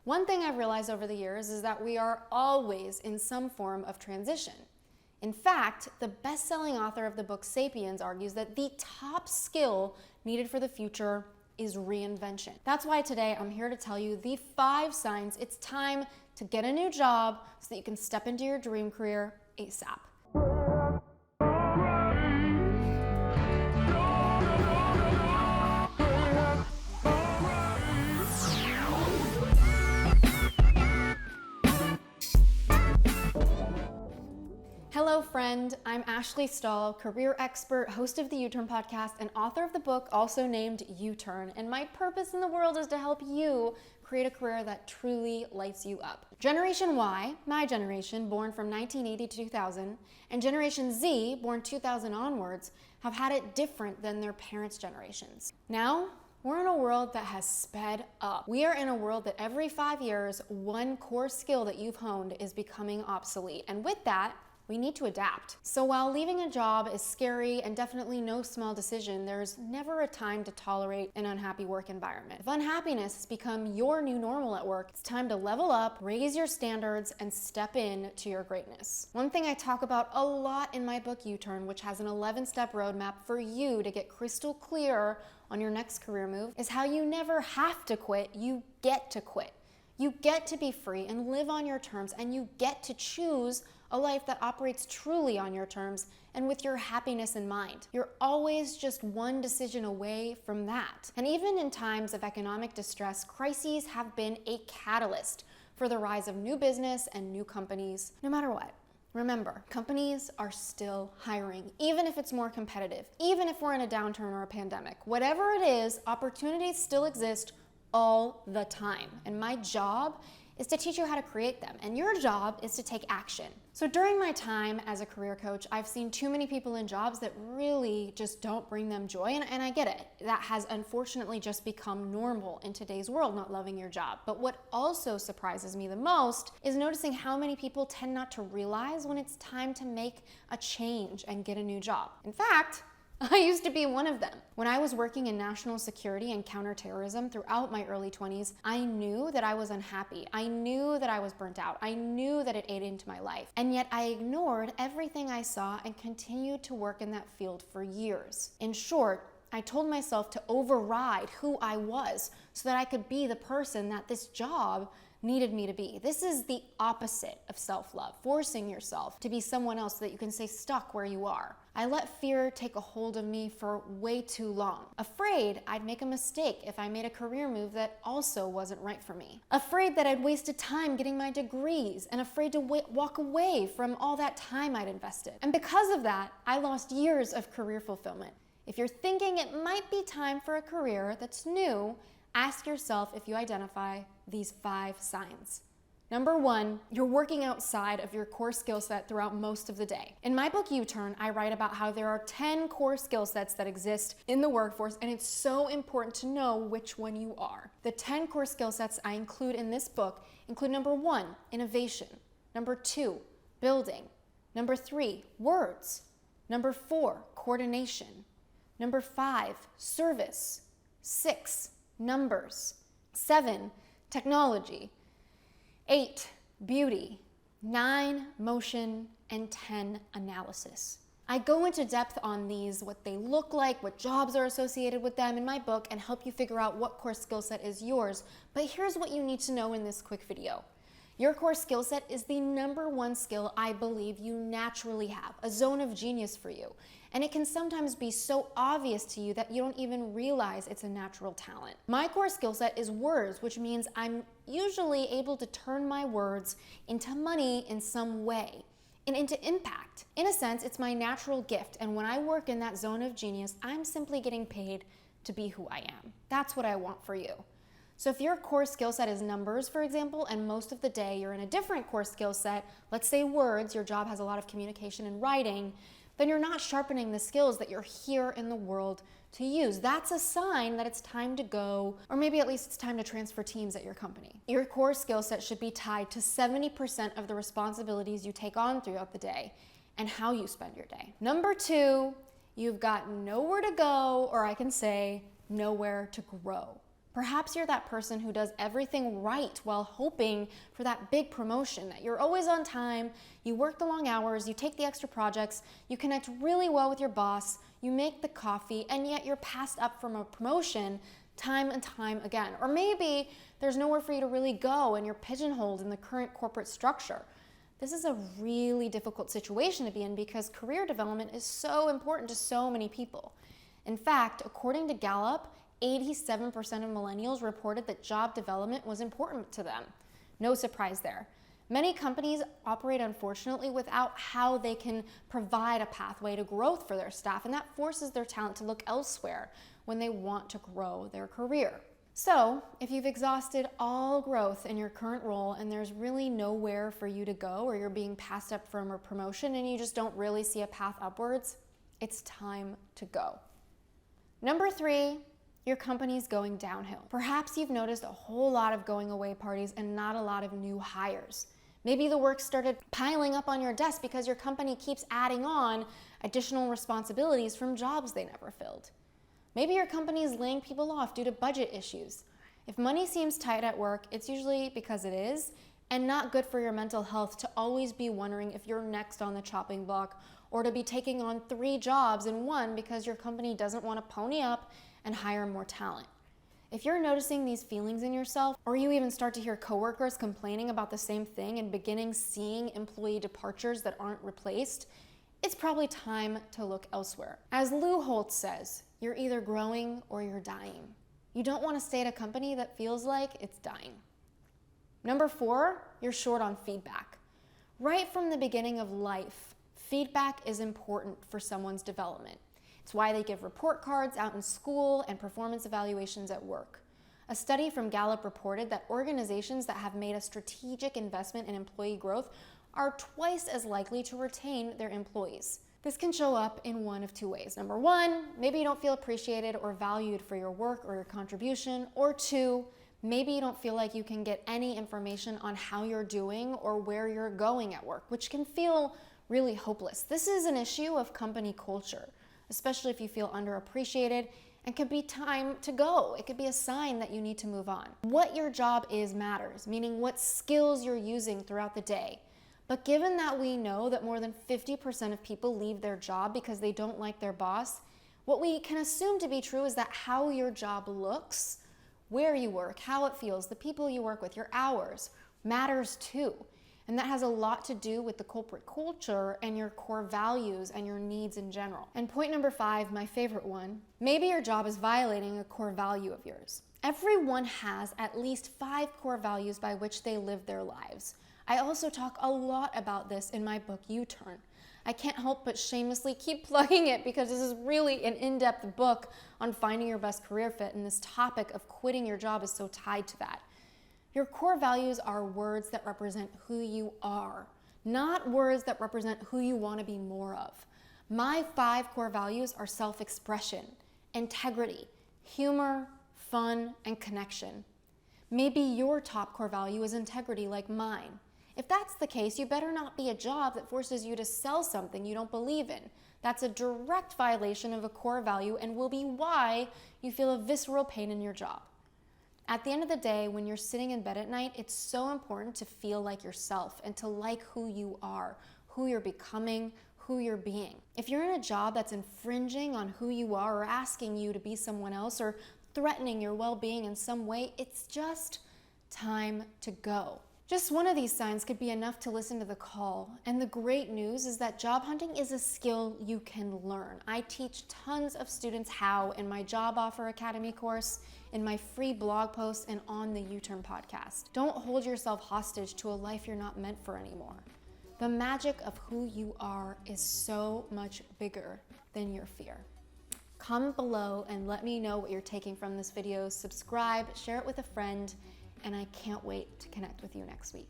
One thing I've realized over the years is that we are always in some form of transition. In fact, the best-selling author of the book Sapiens argues that the top skill needed for the future is reinvention. That's why today I'm here to tell you the 5 signs it's time to get a new job so that you can step into your dream career ASAP. Hello friend, I'm Ashleystahl, career expert, host of the U-Turn podcast, and author of the book also named U-Turn. And my purpose in the world is to help you create a career that truly lights you up. Generation Y, my generation, born from 1980 to 2000, and Generation Z, born 2000 onwards, have had it different than their parents' generations. Now, we're in a world that has sped up. We are in a world that every 5 years, one core skill that you've honed is becoming obsolete. And with that, we need to adapt. So while leaving a job is scary and definitely no small decision, there's never a time to tolerate an unhappy work environment. If unhappiness has become your new normal at work, it's time to level up, raise your standards, and step in to your greatness. One thing I talk about a lot in my book U-Turn, which has an 11-step roadmap for you to get crystal clear on your next career move, is how you never have to quit, you get to quit. You get to be free and live on your terms, and you get to choose a life that operates truly on your terms and with your happiness in mind. You're always just one decision away from that. And even in times of economic distress, crises have been a catalyst for the rise of new business and new companies, no matter what. Remember, companies are still hiring, even if it's more competitive, even if we're in a downturn or a pandemic. Whatever it is, opportunities still exist all the time. And my job is to teach you how to create them, and your job is to take action. So during my time as a career coach, I've seen too many people in jobs that really just don't bring them joy, and I get it. That has unfortunately just become normal in today's world, not loving your job. But what also surprises me the most is noticing how many people tend not to realize when it's time to make a change and get a new job. In fact, I used to be one of them. When I was working in national security and counterterrorism throughout my early 20s, I knew that I was unhappy. I knew that I was burnt out. I knew that it ate into my life. And yet I ignored everything I saw and continued to work in that field for years. In short, I told myself to override who I was so that I could be the person that this job needed me to be. This is the opposite of self-love, forcing yourself to be someone else so that you can stay stuck where you are. I let fear take a hold of me for way too long. Afraid I'd make a mistake if I made a career move that also wasn't right for me. Afraid that I'd wasted time getting my degrees, and afraid to walk away from all that time I'd invested. And because of that, I lost years of career fulfillment. If you're thinking it might be time for a career that's new, ask yourself if you identify these 5 signs. Number 1, you're working outside of your core skill set throughout most of the day. In my book U-Turn, I write about how there are 10 core skill sets that exist in the workforce, and it's so important to know which one you are. The 10 core skill sets I include in this book include number 1, innovation. Number 2, building. Number 3, words. Number 4, coordination. Number 5, service. 6, numbers. 7, technology. 8, beauty. 9, motion. And 10, analysis. I go into depth on these, what they look like, what jobs are associated with them in my book, and help you figure out what core skill set is yours. But here's what you need to know in this quick video. Your core skill set is the number 1 skill I believe you naturally have, a zone of genius for you. And it can sometimes be so obvious to you that you don't even realize it's a natural talent. My core skill set is words, which means I'm usually able to turn my words into money in some way and into impact. In a sense, it's my natural gift, and when I work in that zone of genius, I'm simply getting paid to be who I am. That's what I want for you. So if your core skill set is numbers, for example, and most of the day you're in a different core skill set, let's say words, your job has a lot of communication and writing, then you're not sharpening the skills that you're here in the world to use. That's a sign that it's time to go, or maybe at least it's time to transfer teams at your company. Your core skill set should be tied to 70% of the responsibilities you take on throughout the day and how you spend your day. Number 2, you've got nowhere to go, or I can say nowhere to grow. Perhaps you're that person who does everything right while hoping for that big promotion, that you're always on time, you work the long hours, you take the extra projects, you connect really well with your boss, you make the coffee, and yet you're passed up from a promotion time and time again. Or maybe there's nowhere for you to really go and you're pigeonholed in the current corporate structure. This is a really difficult situation to be in because career development is so important to so many people. In fact, according to Gallup, 87% of millennials reported that job development was important to them. No surprise there. Many companies operate, unfortunately, without how they can provide a pathway to growth for their staff, and that forces their talent to look elsewhere when they want to grow their career. So, if you've exhausted all growth in your current role and there's really nowhere for you to go, or you're being passed up from a promotion and you just don't really see a path upwards, it's time to go. Number 3, your company's going downhill. Perhaps you've noticed a whole lot of going away parties and not a lot of new hires. Maybe the work started piling up on your desk because your company keeps adding on additional responsibilities from jobs they never filled. Maybe your company is laying people off due to budget issues. If money seems tight at work, it's usually because it is, and not good for your mental health to always be wondering if you're next on the chopping block, or to be taking on 3 jobs in one because your company doesn't want to pony up and hire more talent. If you're noticing these feelings in yourself, or you even start to hear coworkers complaining about the same thing and beginning seeing employee departures that aren't replaced, it's probably time to look elsewhere. As Lou Holtz says, you're either growing or you're dying. You don't want to stay at a company that feels like it's dying. Number 4, you're short on feedback. Right from the beginning of life, feedback is important for someone's development. It's why they give report cards out in school and performance evaluations at work. A study from Gallup reported that organizations that have made a strategic investment in employee growth are twice as likely to retain their employees. This can show up in one of 2 ways. Number 1, maybe you don't feel appreciated or valued for your work or your contribution. Or 2, maybe you don't feel like you can get any information on how you're doing or where you're going at work, which can feel really hopeless. This is an issue of company culture, especially if you feel underappreciated, and could be time to go. It could be a sign that you need to move on. What your job is matters, meaning what skills you're using throughout the day. But given that we know that more than 50% of people leave their job because they don't like their boss, what we can assume to be true is that how your job looks, where you work, how it feels, the people you work with, your hours, matters too. And that has a lot to do with the corporate culture and your core values and your needs in general. And point number 5, my favorite one, maybe your job is violating a core value of yours. Everyone has at least 5 core values by which they live their lives. I also talk a lot about this in my book, U-Turn. I can't help but shamelessly keep plugging it because this is really an in-depth book on finding your best career fit, and this topic of quitting your job is so tied to that. Your core values are words that represent who you are, not words that represent who you want to be more of. My 5 core values are self-expression, integrity, humor, fun, and connection. Maybe your top core value is integrity like mine. If that's the case, you better not be a job that forces you to sell something you don't believe in. That's a direct violation of a core value and will be why you feel a visceral pain in your job. At the end of the day, when you're sitting in bed at night, it's so important to feel like yourself and to like who you are, who you're becoming, who you're being. If you're in a job that's infringing on who you are or asking you to be someone else or threatening your well-being in some way, it's just time to go. Just one of these signs could be enough to listen to the call. And the great news is that job hunting is a skill you can learn. I teach tons of students how in my Job Offer Academy course, in my free blog posts, and on the U-Turn podcast. Don't hold yourself hostage to a life you're not meant for anymore. The magic of who you are is so much bigger than your fear. Comment below and let me know what you're taking from this video. Subscribe, share it with a friend, and I can't wait to connect with you next week.